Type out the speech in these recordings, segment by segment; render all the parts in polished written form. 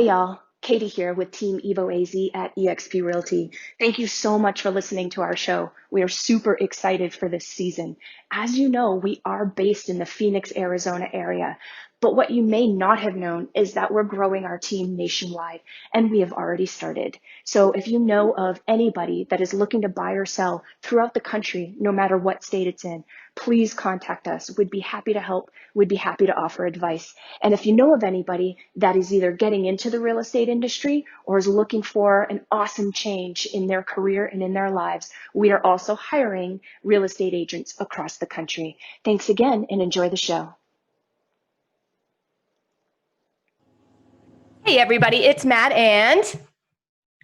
Hey y'all, Katie here with Team EvoAZ at eXp Realty. Thank you so much for listening to our show. We are super excited for this season. As you know, we are based in the Phoenix, Arizona area, but what you may not have known is that we're growing our team nationwide, and we have already started. So if you know of anybody that is looking to buy or sell throughout the country, no matter what state it's in, please contact us. We'd be happy to help. We'd be happy to offer advice. And if you know of anybody that is either getting into the real estate industry or is looking for an awesome change in their career and in their lives, we are also hiring real estate agents across the country. Thanks again and enjoy the show. Hey everybody, it's Matt and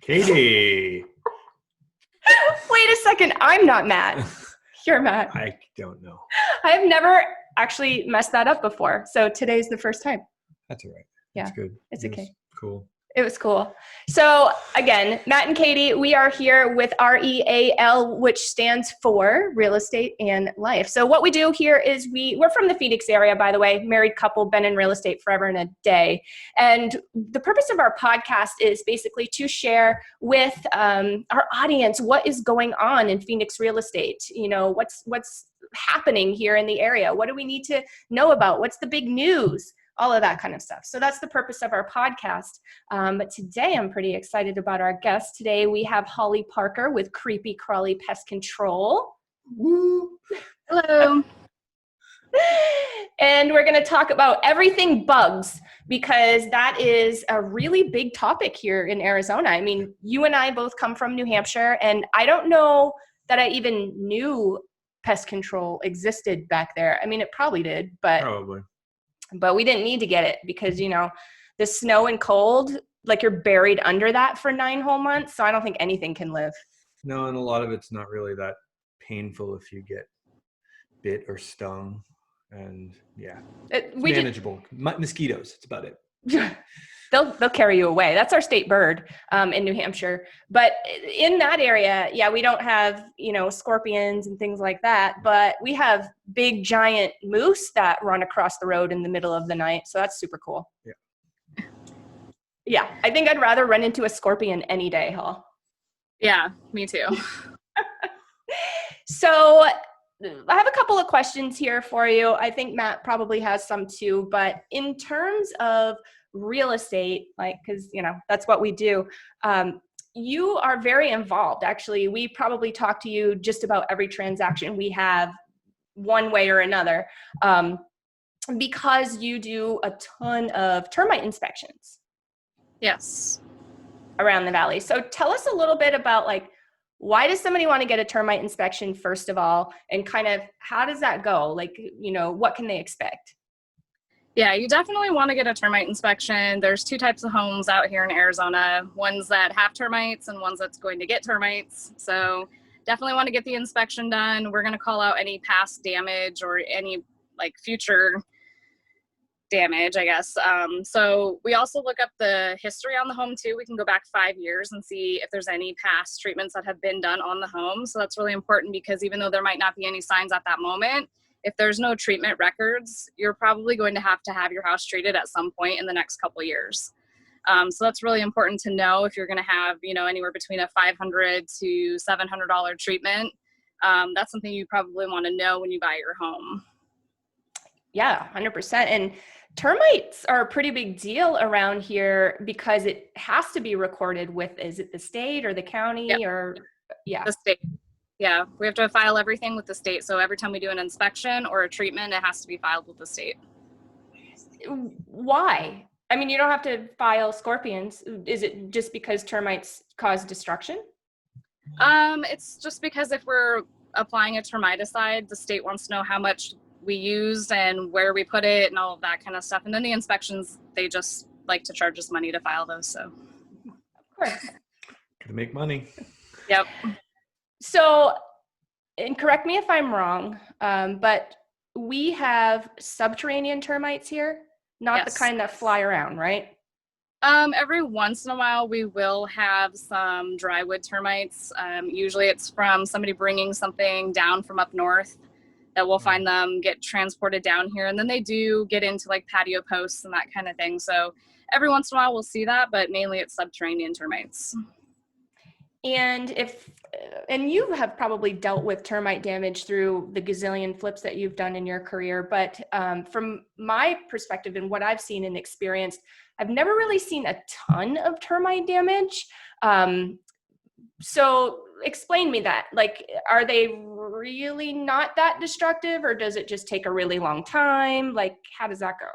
Katie. Wait a second, I'm not Matt. You're Matt. I don't know. I've never actually messed that up before, so today's the first time. That's all right. Yeah, That's good. It's okay. Cool. It was cool. So again, Matt and Katie, we are here with R.E.A.L, which stands for Real Estate and Life. So what we do here is we're from the Phoenix area, by the way, married couple, been in real estate forever and a day. And the purpose of our podcast is basically to share with our audience what is going on in Phoenix real estate. You know, what's happening here in the area? What do we need to know about? What's the big news? All of that kind of stuff. So that's the purpose of our podcast. But today I'm pretty excited about our guest. Today we have Holly Parker with Creepy Crawly Pest Control. Woo. Hello. And we're going to talk about everything bugs, because that is a really big topic here in Arizona. I mean, you and I both come from New Hampshire, and I don't know that I even knew pest control existed back there. I mean, it probably did, but we didn't need to get it because, you know, the snow and cold, like you're buried under that for 9 whole months. So I don't think anything can live. No, and a lot of it's not really that painful if you get bit or stung. And yeah, it's manageable. Mosquitoes, that's about it. They'll carry you away. That's our state bird in New Hampshire. But in that area, yeah, we don't have, you know, scorpions and things like that. But we have big, giant moose that run across the road in the middle of the night. So that's super cool. Yeah. Yeah, I think I'd rather run into a scorpion any day, huh? Yeah, me too. So I have a couple of questions here for you. I think Matt probably has some too. But in terms of real estate, like, because, you know, that's what we do. You are very involved. Actually, we probably talk to you just about every transaction we have one way or another, because you do a ton of termite inspections. Yes. Around the valley. So tell us a little bit about, like, why does somebody want to get a termite inspection first of all, and kind of how does that go? Like, you know, what can they expect? Yeah, you definitely want to get a termite inspection. There's 2 types of homes out here in Arizona, ones that have termites and ones that's going to get termites. So definitely want to get the inspection done. We're going to call out any past damage or any like future damage, I guess. So we also look up the history on the home too. We can go back 5 years and see if there's any past treatments that have been done on the home. So that's really important, because even though there might not be any signs at that moment, if there's no treatment records, you're probably going to have your house treated at some point in the next couple of years. So that's really important to know if you're going to have, you know, anywhere between a $500 to $700 treatment. That's something you probably want to know when you buy your home. Yeah, 100%. And termites are a pretty big deal around here because it has to be recorded with, is it the state or the county? Yep. Or yeah. The state. Yeah, we have to file everything with the state. So every time we do an inspection or a treatment, it has to be filed with the state. Why? I mean, you don't have to file scorpions. Is it just because termites cause destruction? It's just because if we're applying a termiticide, the state wants to know how much we used and where we put it and all of that kind of stuff. And then the inspections, they just like to charge us money to file those. So of course. Gotta make money. Yep. So, and correct me if I'm wrong, but we have subterranean termites here, not Yes. the kind that fly around, right? Every once in a while, we will have some drywood termites. Usually it's from somebody bringing something down from up north that we'll find them, get transported down here. And then they do get into like patio posts and that kind of thing. So every once in a while we'll see that, but mainly it's subterranean termites. And and you have probably dealt with termite damage through the gazillion flips that you've done in your career, but from my perspective and what I've seen and experienced, I've never really seen a ton of termite damage. So explain me that. Like, are they really not that destructive, or does it just take a really long time? Like, how does that go?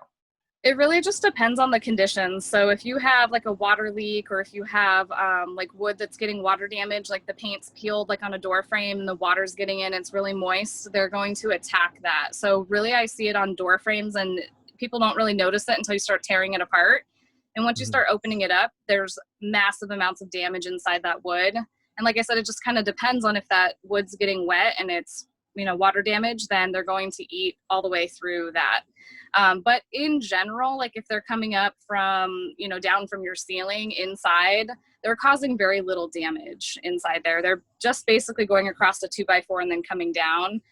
It really just depends on the conditions. So if you have like a water leak, or if you have like wood that's getting water damage, like the paint's peeled like on a door frame and the water's getting in, it's really moist, they're going to attack that. So really I see it on door frames, and people don't really notice it until you start tearing it apart. And once you start opening it up, there's massive amounts of damage inside that wood. And like I said, it just kind of depends on if that wood's getting wet and it's, you know, water damage, then they're going to eat all the way through that. But in general, like if they're coming up from, you know, down from your ceiling inside, they're causing very little damage inside there. They're just basically going across a 2x4 and then coming down.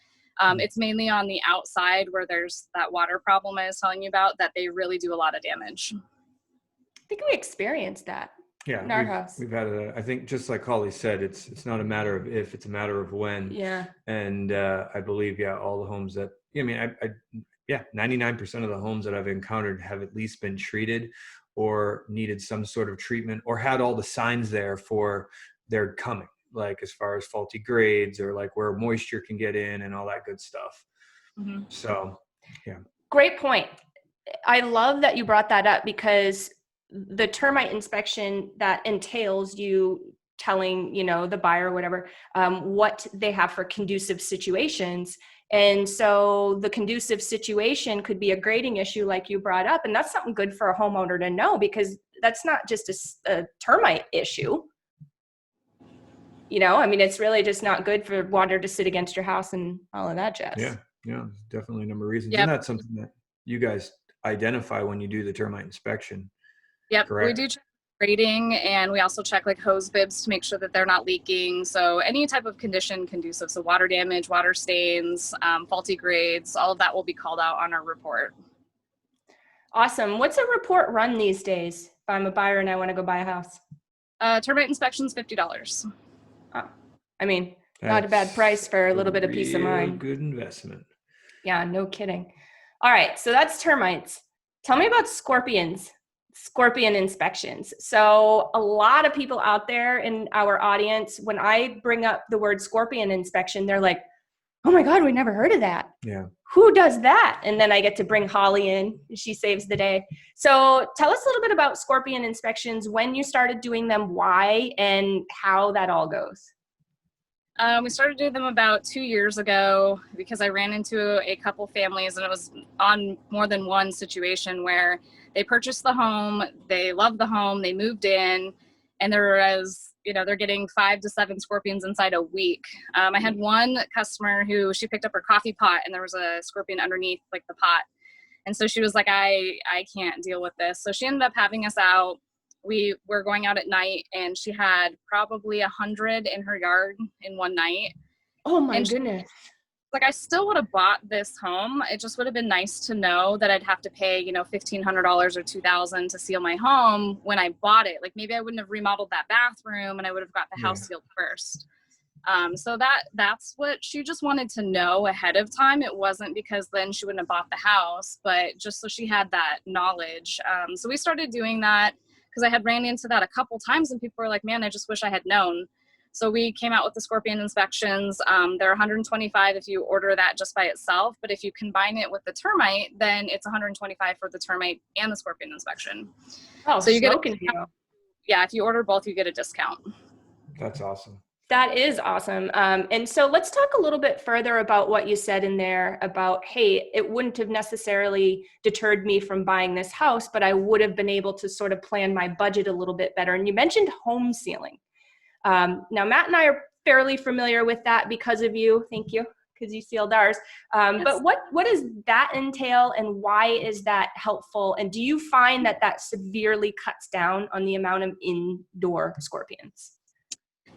It's mainly on the outside where there's that water problem I was telling you about that they really do a lot of damage. I think we experienced that. Yeah, in our house. we've had I think just like Crawly said, it's not a matter of if, it's a matter of when. Yeah. And I believe, all the homes that, 99% of the homes that I've encountered have at least been treated or needed some sort of treatment or had all the signs there for their coming, like as far as faulty grades or like where moisture can get in and all that good stuff. Mm-hmm. So, yeah. Great point. I love that you brought that up, because the termite inspection that entails you telling, the buyer or whatever, what they have for conducive situations. And so the conducive situation could be a grading issue like you brought up. And that's something good for a homeowner to know, because that's not just a termite issue. It's really just not good for water to sit against your house and all of that jazz. Yeah, definitely a number of reasons. Yep. And that's something that you guys identify when you do the termite inspection. Yep, correct? We do check grading, and we also check like hose bibs to make sure that they're not leaking. So any type of condition conducive, so water damage, water stains, faulty grades, all of that will be called out on our report. Awesome. What's a report run these days if I'm a buyer and I want to go buy a house? Termite inspection's $50. Oh, not a bad price for a little bit of peace of mind. Good investment. Yeah, no kidding. All right, so that's termites. Tell me about scorpion inspections. So a lot of people out there in our audience, when I bring up the word scorpion inspection, they're like, oh my God, we never heard of that. Yeah. Who does that? And then I get to bring Holly in. She saves the day. So tell us a little bit about scorpion inspections, when you started doing them, why, and how that all goes. We started doing them about 2 years ago because I ran into a couple families, and it was on more than one situation where they purchased the home, they loved the home, they moved in, and they're getting 5 to 7 scorpions inside a week. I had one customer who, she picked up her coffee pot and there was a scorpion underneath like the pot. And so she was like, I can't deal with this. So she ended up having us out. We were going out at night, and she had probably 100 in her yard in one night. Oh my goodness. Like, I still would have bought this home. It just would have been nice to know that I'd have to pay, $1,500 or $2,000 to seal my home when I bought it. Like, maybe I wouldn't have remodeled that bathroom and I would have got the house sealed first. So that's what she just wanted to know ahead of time. It wasn't because then she wouldn't have bought the house, but just so she had that knowledge. So we started doing that because I had ran into that a couple times, and people were like, man, I just wish I had known. So we came out with the scorpion inspections. They're $125 if you order that just by itself. But if you combine it with the termite, then it's $125 for the termite and the scorpion inspection. Oh, so you get if you order both, you get a discount. That's awesome. That is awesome. And so let's talk a little bit further about what you said in there about, hey, it wouldn't have necessarily deterred me from buying this house, but I would have been able to sort of plan my budget a little bit better. And you mentioned home sealing. Now, Matt and I are fairly familiar with that because of you. Thank you, because you sealed ours. Yes. But what does that entail, and why is that helpful? And do you find that severely cuts down on the amount of indoor scorpions?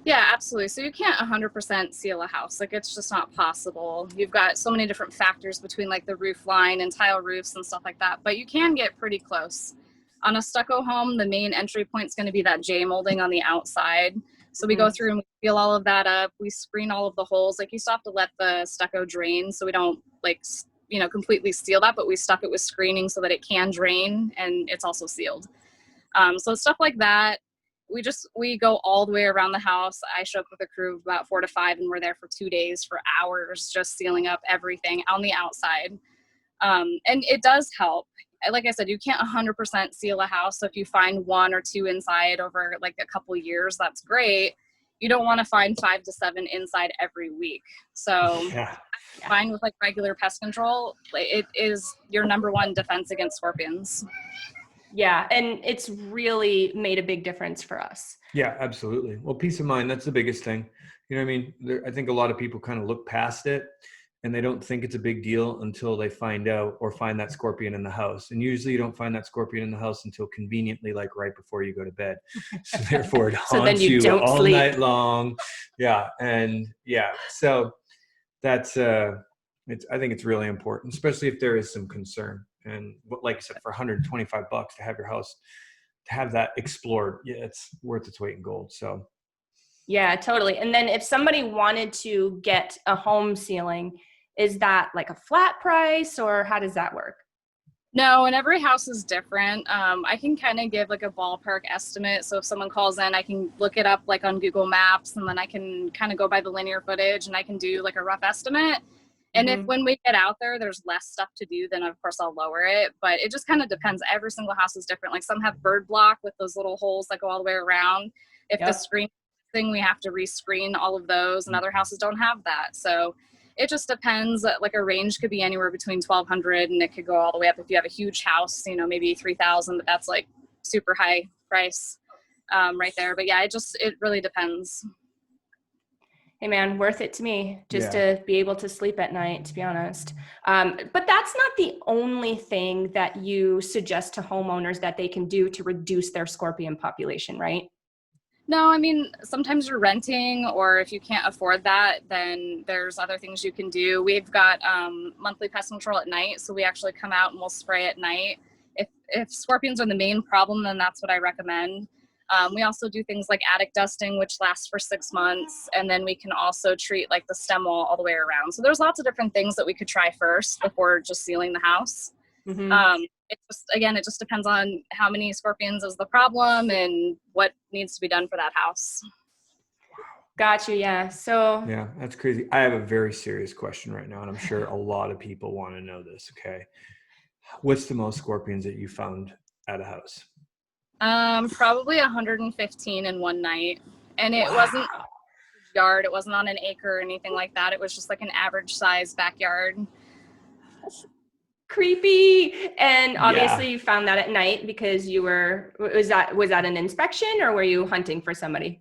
Yeah, absolutely. So you can't 100% seal a house. Like, it's just not possible. You've got so many different factors between like the roof line and tile roofs and stuff like that, but you can get pretty close. On a stucco home, the main entry point is going to be that J molding on the outside. So we go through and we seal all of that up. We screen all of the holes. Like, you still have to let the stucco drain, so we don't like, completely seal that, but we stuff it with screening so that it can drain and it's also sealed. So stuff like that. We go all the way around the house. I show up with a crew of about 4 to 5, and we're there for 2 days for hours, just sealing up everything on the outside. And it does help. Like I said, you can't 100% seal a house. So if you find 1 or 2 inside over like a couple years, that's great. You don't want to find 5 to 7 inside every week. So Yeah. fine with like regular pest control. It is your number 1 defense against scorpions. Yeah, and it's really made a big difference for us. Yeah, absolutely. Well, peace of mind, that's the biggest thing. You know what I mean? I think a lot of people kind of look past it and they don't think it's a big deal until they find out or find that scorpion in the house. And usually you don't find that scorpion in the house until conveniently, like right before you go to bed. So therefore it So then haunts you don't all sleep. night long. Yeah. And yeah, so that's, I think it's really important, especially if there is some concern. And like I said, for $125 to have your house, to have that explored, yeah, it's worth its weight in gold. So yeah, totally. And then if somebody wanted to get a home sealing, is that like a flat price, or how does that work? No, and every house is different. I can kind of give like a ballpark estimate. So if someone calls in, I can look it up like on Google Maps, and then I can kind of go by the linear footage and I can do like a rough estimate. And if when we get out there, there's less stuff to do, then of course I'll lower it. But it just kind of depends. Every single house is different. Like, some have bird block with those little holes that go all the way around. If the screen thing, we have to rescreen all of those, and other houses don't have that. So it just depends. Like, a range could be anywhere between $1,200 and it could go all the way up if you have a huge house, maybe $3,000, but that's like super high price right there. But yeah, it really depends. Hey man, worth it to me just to be able to sleep at night, to be honest. But that's not the only thing that you suggest to homeowners that they can do to reduce their scorpion population, right? No, I mean, sometimes you're renting, or if you can't afford that, then there's other things you can do. We've got monthly pest control at night, so we actually come out and we'll spray at night. If scorpions are the main problem, then that's what I recommend. We also do things like attic dusting, which lasts for 6 months, and then we can also treat like the stem wall all the way around. So there's lots of different things that we could try first before just sealing the house. It just depends on how many scorpions is the problem and what needs to be done for that house. Got you. Yeah. So yeah, that's crazy. I have a very serious question right now, and I'm sure a lot of people want to know this. Okay. What's the most scorpions that you found at a house? Probably 115 in one night. And it wasn't a yard. It wasn't on an acre or anything like that. It was just like an average size backyard. Creepy. And obviously you found that at night because was that an inspection, or were you hunting for somebody?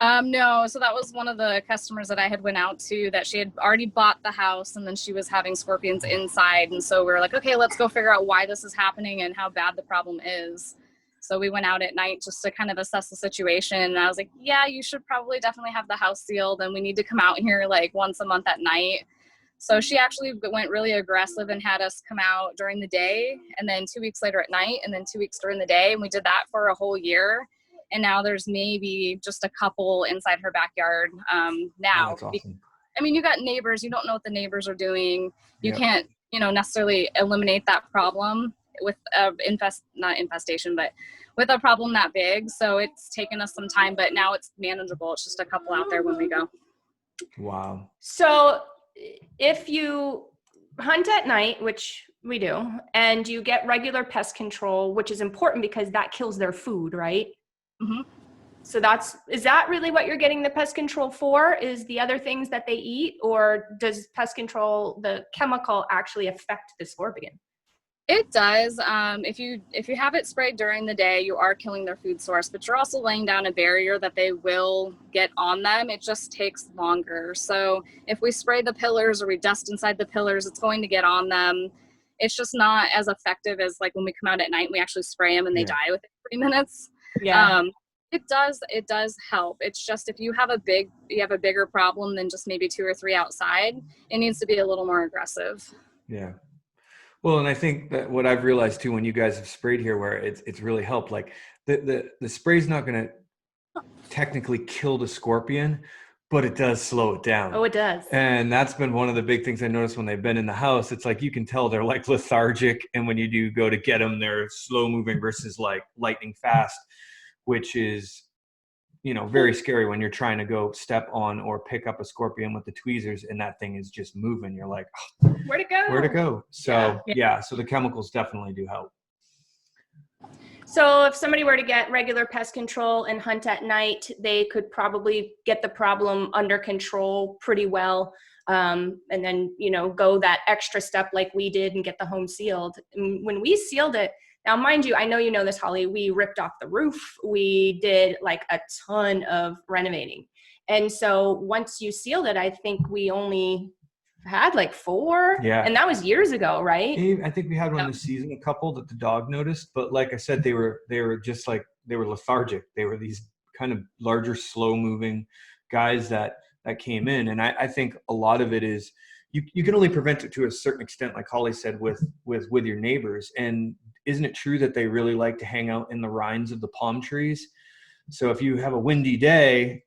No. So that was one of the customers that I had went out to, that she had already bought the house, and then she was having scorpions inside. And so we were like, okay, let's go figure out why this is happening and how bad the problem is. So we went out at night just to kind of assess the situation. And I was like, yeah, you should probably definitely have the house sealed, and we need to come out here like once a month at night. So she actually went really aggressive and had us come out during the day, and then 2 weeks later at night, and then 2 weeks during the day. And we did that for a whole year. And now there's maybe just a couple inside her backyard now. Oh, that's awesome. I mean, you got neighbors. You don't know what the neighbors are doing. You can't, necessarily eliminate that problem with not infestation, but with a problem that big. So it's taken us some time, but now it's manageable. It's just a couple out there when we go. Wow. So if you hunt at night, which we do, and you get regular pest control, which is important because that kills their food, right? Mm-hmm. So is that really what you're getting the pest control for, is the other things that they eat, or does pest control, the chemical, actually affect the scorpion? It does. If you have it sprayed during the day, you are killing their food source, but you're also laying down a barrier that they will get on them. It just takes longer. So if we spray the pillars or we dust inside the pillars, it's going to get on them. It's just not as effective as like when we come out at night and we actually spray them and they die within 3 minutes. It does help. It's just if you have a bigger problem than just maybe 2 or 3 outside, it needs to be a little more aggressive. Yeah. Well, and I think that what I've realized too, when you guys have sprayed here, where it's really helped, like the spray's not going to technically kill the scorpion, but it does slow it down. Oh, it does. And that's been one of the big things I noticed when they've been in the house. It's like, you can tell they're like lethargic. And when you do go to get them, they're slow moving versus like lightning fast, which is, very scary when you're trying to go step on or pick up a scorpion with the tweezers and that thing is just moving. You're like, oh, Where'd it go? where'd it go? So Yeah. So the chemicals definitely do help. So if somebody were to get regular pest control and hunt at night, they could probably get the problem under control pretty well. And then, go that extra step like we did and get the home sealed. And when we sealed it, now, mind you, I know you know this, Holly, we ripped off the roof. We did like a ton of renovating. And so once you sealed it, I think we only had like 4. Yeah. And that was years ago, right? I think we had one this season, a couple that the dog noticed, but like I said, they were just like, they were lethargic. They were these kind of larger, slow moving guys that came in. And I think a lot of it is you can only prevent it to a certain extent, like Holly said, with your neighbors. And isn't it true that they really like to hang out in the rinds of the palm trees? So if you have a windy day,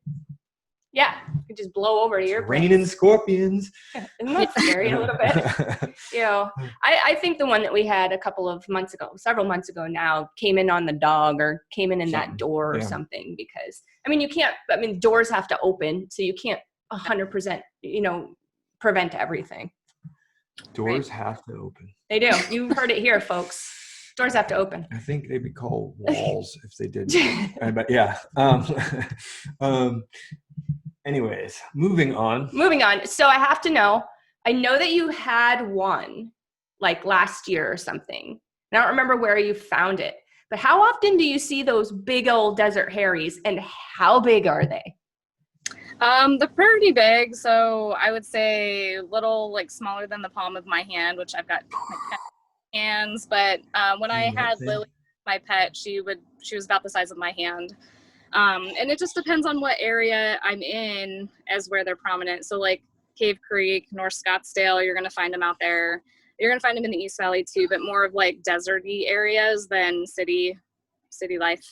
yeah, you could just blow over to your raining scorpions. Isn't that scary a little bit? I think the one that we had several months ago now, came in on the dog or came in that door or something, because doors have to open, so you can't 100%, prevent everything. Doors have to open. They do. You heard it here, folks. Doors have to open. I think they'd be called walls if they did. But yeah. Anyways, moving on. So I have to know, I know that you had one like last year or something. I don't remember where you found it, but how often do you see those big old desert Harrys, and how big are they? They're pretty big. So I would say little, like smaller than the palm of my hand, which I've got hands. But when I had Lily, my pet, she was about the size of my hand. And it just depends on what area I'm in as where they're prominent. So like Cave Creek, North Scottsdale, you're going to find them out there. You're going to find them in the East Valley too, but more of like deserty areas than city life.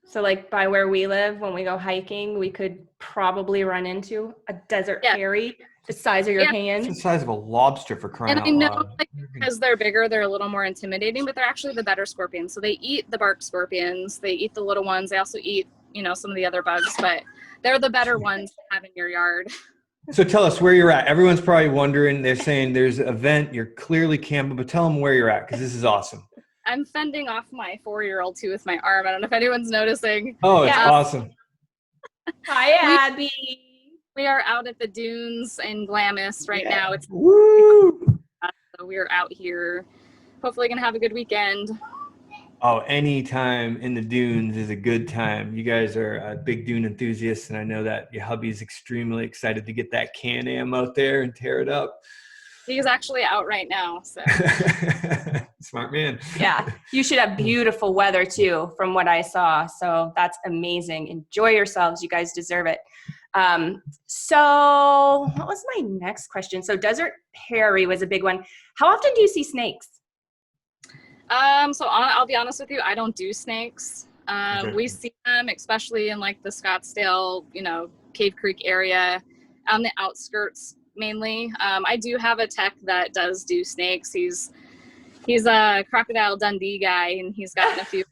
So like by where we live, when we go hiking, we could probably run into a desert hairy the size of your hand. It's the size of a lobster, for crying out loud. And I know because they're bigger, they're a little more intimidating, but they're actually the better scorpions. So they eat the bark scorpions. They eat the little ones. They also eat, some of the other bugs, but they're the better ones to have in your yard. So tell us where you're at. Everyone's probably wondering. They're saying there's an event. You're clearly camping, but tell them where you're at, because this is awesome. I'm fending off my 4-year-old too with my arm. I don't know if anyone's noticing. Oh, it's awesome. Hi, Abby. We are out at the dunes in Glamis right now. It's woo. So we're out here. Hopefully gonna have a good weekend. Oh, any time in the dunes is a good time. You guys are big dune enthusiasts, and I know that your hubby's extremely excited to get that Can-Am out there and tear it up. He's actually out right now. So smart man. Yeah, you should have beautiful weather too, from what I saw. So that's amazing. Enjoy yourselves. You guys deserve it. So what was my next question? So Desert Hairy was a big one. How often do you see snakes? So I'll be honest with you, I don't do snakes. We see them, especially in like the Scottsdale, Cave Creek area, on the outskirts mainly. I do have a tech that does do snakes. He's a Crocodile Dundee guy, and he's gotten a few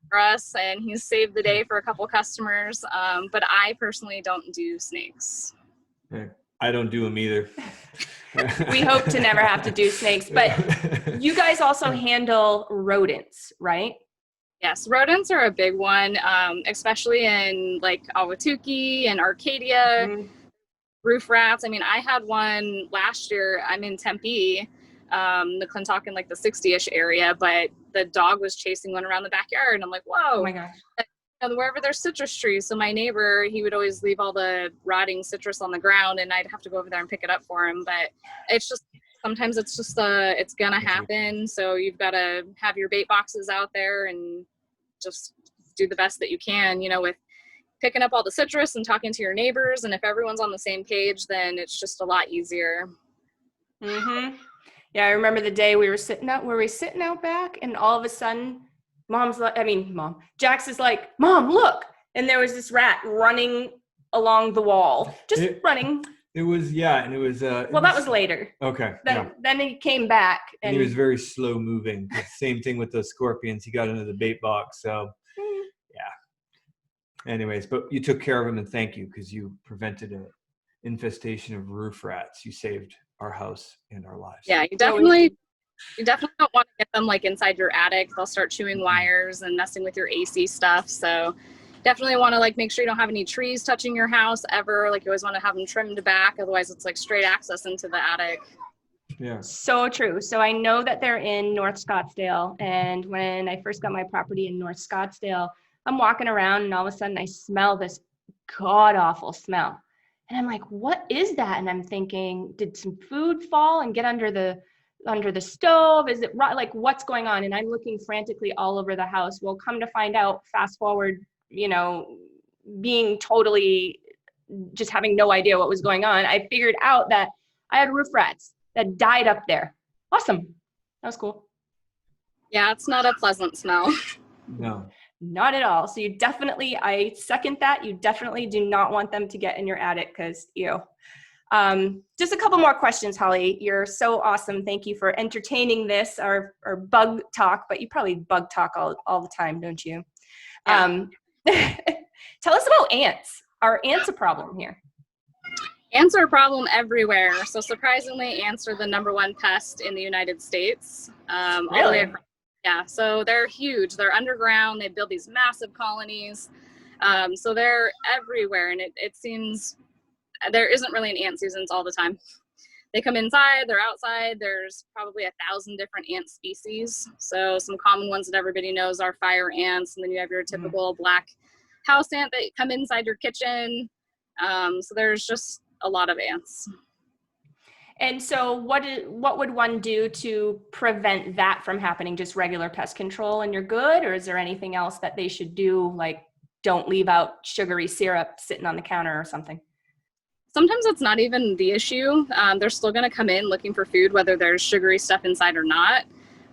for us, and he's saved the day for a couple customers. But I personally don't do snakes. I don't do them either. We hope to never have to do snakes, but you guys also handle rodents, right? Yes, rodents are a big one, especially in like Ahwatukee and Arcadia. Mm-hmm. Roof rats. I mean, I had one last year. I'm in Tempe, the Clintock in like the 60-ish area, but the dog was chasing one around the backyard, and I'm like, whoa. Oh my gosh. Wherever there's citrus trees. So my neighbor, he would always leave all the rotting citrus on the ground, and I'd have to go over there and pick it up for him. But it's just, sometimes it's just, it's gonna happen. So you've got to have your bait boxes out there and just do the best that you can, with picking up all the citrus and talking to your neighbors. And if everyone's on the same page, then it's just a lot easier. Mm-hmm. Yeah, I remember the day we were sitting out back, and all of a sudden, Jax is like, Mom, look. And there was this rat running along the wall, running. It was, and it was. That was later. Okay. Then he came back. And he was very slow moving. Same thing with the scorpions. He got into the bait box. So, yeah. Anyways, but you took care of him, and thank you, because you prevented an infestation of roof rats. You saved our house and our lives. Yeah, you definitely don't want to get them like inside your attic. They'll start chewing wires and messing with your AC stuff. So definitely want to like make sure you don't have any trees touching your house ever. Like you always want to have them trimmed back. Otherwise it's like straight access into the attic. Yeah. So true. So I know that they're in North Scottsdale. And when I first got my property in North Scottsdale, I'm walking around and all of a sudden I smell this god awful smell. And I'm like, what is that? And I'm thinking, did some food fall and get under the stove? Is it like, what's going on? And I'm looking frantically all over the house. Well, come to find out, fast forward, being totally just having no idea what was going on, I figured out that I had roof rats that died up there. Awesome. That was cool. Yeah, it's not a pleasant smell. No. Not at all. So I second that. You definitely do not want them to get in your attic because, just a couple more questions, Holly. You're so awesome. Thank you for entertaining this, our bug talk, but you probably bug talk all the time, don't you? Yeah. Tell us about ants. Are ants a problem here? Ants are a problem everywhere. So surprisingly, ants are the #1 pest in the United States. All the way across. Yeah, so they're huge. They're underground. They build these massive colonies. So they're everywhere, and it seems there isn't really an ant season all the time. They come inside, they're outside. There's probably 1,000 different ant species. So some common ones that everybody knows are fire ants, and then you have your typical black house ant that come inside your kitchen. So there's just a lot of ants. And so what would one do to prevent that from happening? Just regular pest control and you're good? Or is there anything else that they should do? Like don't leave out sugary syrup sitting on the counter or something? Sometimes it's not even the issue. They're still going to come in looking for food, whether there's sugary stuff inside or not.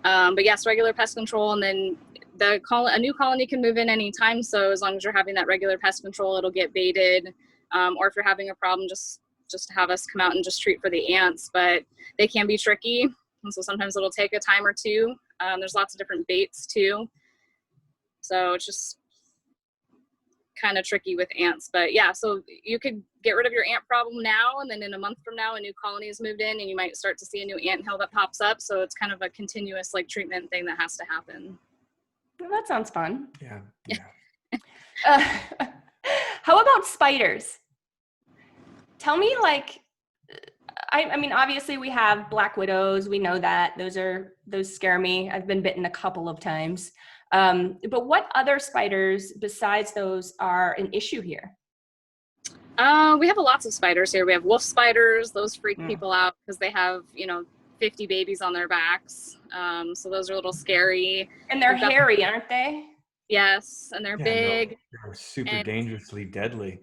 But yes, regular pest control. And then a new colony can move in anytime. So as long as you're having that regular pest control, it'll get baited. Or if you're having a problem, just to have us come out and just treat for the ants, but they can be tricky. And so sometimes it'll take a time or two. There's lots of different baits too. So it's just kind of tricky with ants, but yeah, so you could get rid of your ant problem now, and then in a month from now, a new colony is moved in and you might start to see a new anthill that pops up. So it's kind of a continuous like treatment thing that has to happen. Well, that sounds fun. Yeah. How about spiders? Tell me, like, I mean, obviously we have black widows. We know that those scare me. I've been bitten a couple of times. But what other spiders besides those are an issue here? We have lots of spiders here. We have wolf spiders. Those freak people out because they have, 50 babies on their backs. So those are a little scary. And they're hairy, aren't they? Yes, and they're big. No, they're super dangerously deadly.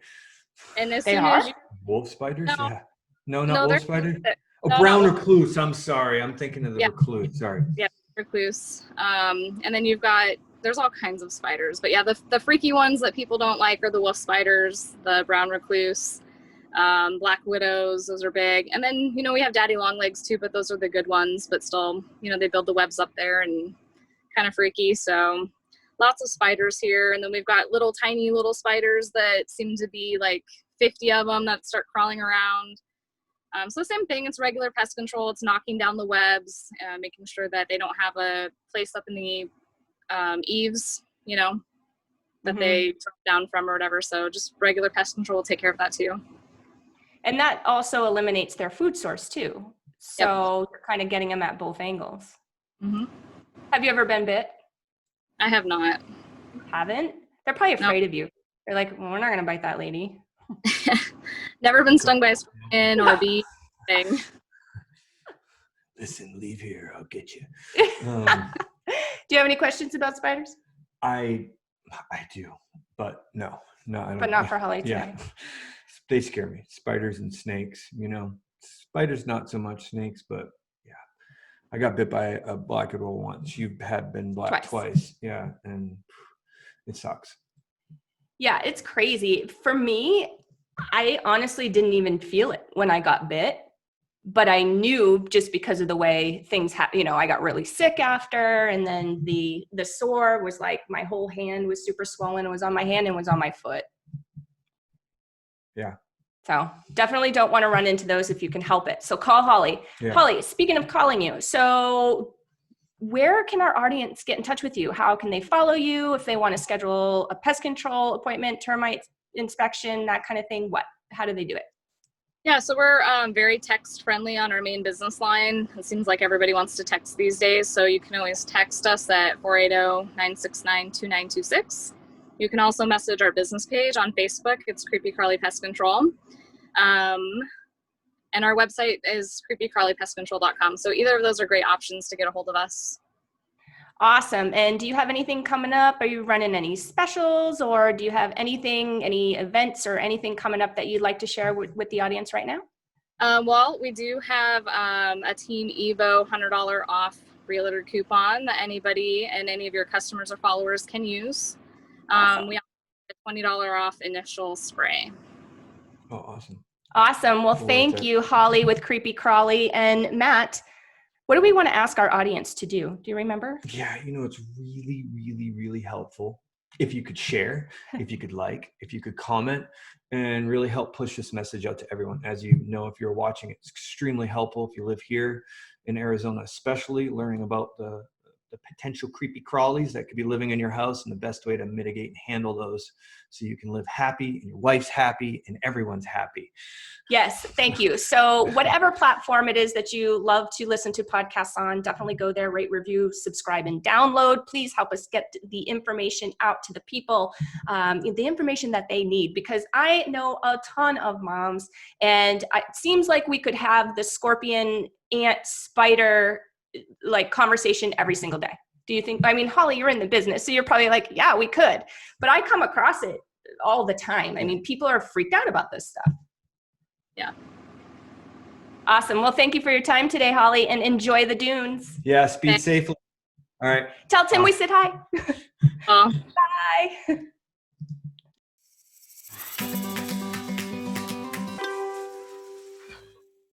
And as they soon are? as wolf spiders? No. Yeah. No, not wolf spiders. Brown recluse. I'm sorry. I'm thinking of the recluse. Sorry. Yeah, recluse. And then there's all kinds of spiders. But yeah, the freaky ones that people don't like are the wolf spiders, the brown recluse, black widows. Those are big. And then, we have daddy long legs too, but those are the good ones. But still, they build the webs up there and kind of freaky. So lots of spiders here. And then we've got tiny little spiders that seem to be like 50 of them that start crawling around. So same thing, it's regular pest control. It's knocking down the webs, making sure that they don't have a place up in the eaves, that they drop down from or whatever. So just regular pest control will take care of that too. And that also eliminates their food source too. So you're kind of getting them at both angles. Mm-hmm. Have you ever been bit? I have not. You haven't? They're probably afraid of you. They're like, well, we're not going to bite that lady. Never been stung by a scorpion or a bee thing. Listen, leave here. I'll get you. Do you have any questions about spiders? I do, but no. No, I don't. But not for Holly today. Yeah, they scare me. Spiders and snakes. Spiders not so much. Snakes, but yeah, I got bit by a black widow once. You had been black twice. Yeah, and it sucks. Yeah, it's crazy. For me, I honestly didn't even feel it when I got bit, but I knew just because of the way things I got really sick after, and then the sore was like my whole hand was super swollen. It was on my hand and was on my foot. Yeah. So definitely don't want to run into those if you can help it. So call Holly. Yeah. Holly, speaking of calling you, so where can our audience get in touch with you? How can they follow you if they want to schedule a pest control appointment, termite inspection, that kind of thing? How do they do it? Yeah, so we're very text friendly on our main business line. It seems like everybody wants to text these days, so you can always text us at 480-969-2926. You can also message our business page on Facebook. It's Creepy Crawly Pest Control. And our website is creepycrawlypestcontrol.com. So either of those are great options to get a hold of us. Awesome. And do you have anything coming up? Are you running any specials, or do you have any events or anything coming up that you'd like to share with the audience right now? Well, we do have a Team Evo $100 off realtor coupon that anybody and any of your customers or followers can use. Awesome. We have a $20 off initial spray. Oh, awesome. Awesome. Well, thank you, Holly with Creepy Crawly. And Matt, what do we want to ask our audience to do? Do you remember? Yeah, it's really, really, really helpful if you could share, if you could if you could comment, and really help push this message out to everyone. As you know, if you're watching, it's extremely helpful if you live here in Arizona, especially learning about the potential creepy crawlies that could be living in your house and the best way to mitigate and handle those so you can live happy and your wife's happy and everyone's happy. Yes, thank you. So whatever platform it is that you love to listen to podcasts on, definitely go there, rate, review, subscribe, and download. Please help us get the information out to the people, the information that they need, because I know a ton of moms, and it seems like we could have the scorpion, ant, spider conversation every single day. Do you think? I mean, Holly, you're in the business, so you're probably like, yeah, we could. But I come across it all the time. I mean, people are freaked out about this stuff. Yeah. Awesome. Well, thank you for your time today, Holly, and enjoy the dunes. Yeah, speed safely. All right. Tell Tim we said hi. Oh. Bye.